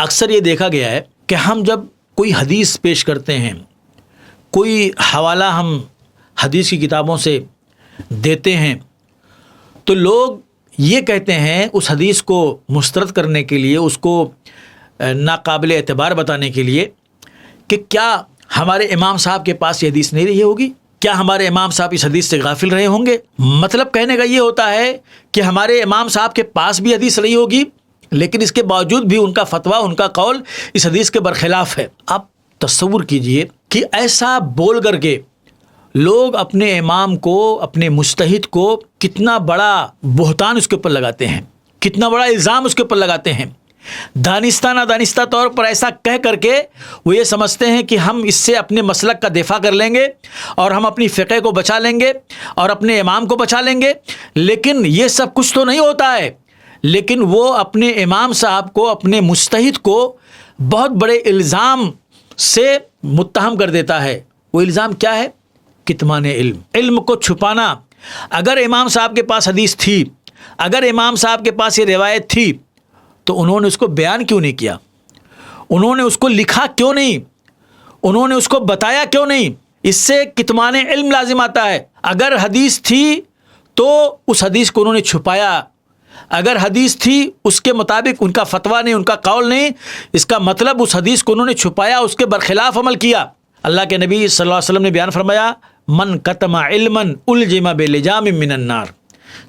اکثر یہ دیکھا گیا ہے کہ ہم جب کوئی حدیث پیش کرتے ہیں، کوئی حوالہ ہم حدیث کی کتابوں سے دیتے ہیں، تو لوگ یہ کہتے ہیں اس حدیث کو مسترد کرنے کے لیے، اس کو ناقابل اعتبار بتانے کے لیے کہ کیا ہمارے امام صاحب کے پاس یہ حدیث نہیں رہی ہوگی، کیا ہمارے امام صاحب اس حدیث سے غافل رہے ہوں گے۔ مطلب کہنے کا یہ ہوتا ہے کہ ہمارے امام صاحب کے پاس بھی حدیث رہی ہوگی، لیکن اس کے باوجود بھی ان کا فتویٰ، ان کا قول اس حدیث کے برخلاف ہے۔ آپ تصور کیجئے کہ ایسا بول کر کے لوگ اپنے امام کو، اپنے مجتہد کو کتنا بڑا بہتان اس کے اوپر لگاتے ہیں، کتنا بڑا الزام اس کے اوپر لگاتے ہیں۔ دانستہ نادانستہ طور پر ایسا کہہ کر کے وہ یہ سمجھتے ہیں کہ ہم اس سے اپنے مسلک کا دفاع کر لیں گے اور ہم اپنی فقہ کو بچا لیں گے اور اپنے امام کو بچا لیں گے، لیکن یہ سب کچھ تو نہیں ہوتا ہے۔ لیکن وہ اپنے امام صاحب کو، اپنے مجتہد کو بہت بڑے الزام سے متہم کر دیتا ہے۔ وہ الزام کیا ہے؟ کتمان علم، علم کو چھپانا۔ اگر امام صاحب کے پاس حدیث تھی، اگر امام صاحب کے پاس یہ روایت تھی، تو انہوں نے اس کو بیان کیوں نہیں کیا؟ انہوں نے اس کو لکھا کیوں نہیں؟ انہوں نے اس کو بتایا کیوں نہیں؟ اس سے کتمان علم لازم آتا ہے۔ اگر حدیث تھی تو اس حدیث کو انہوں نے چھپایا، اگر حدیث تھی اس کے مطابق ان کا فتویٰ نہیں، ان کا قول نہیں، اس کا مطلب اس حدیث کو انہوں نے چھپایا، اس کے برخلاف عمل کیا۔ اللہ کے نبی صلی اللہ علیہ وسلم نے بیان فرمایا، من کتم علما الجم بلجام من النار،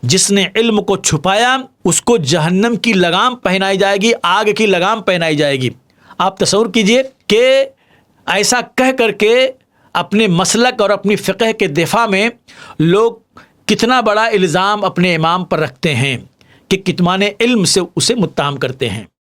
جس نے علم کو چھپایا اس کو جہنم کی لگام پہنائی جائے گی، آگ کی لگام پہنائی جائے گی۔ آپ تصور کیجئے کہ ایسا کہہ کر کے اپنے مسلک اور اپنی فقہ کے دفاع میں لوگ کتنا بڑا الزام اپنے امام پر رکھتے ہیں کہ کتمان علم سے اسے متہم کرتے ہیں۔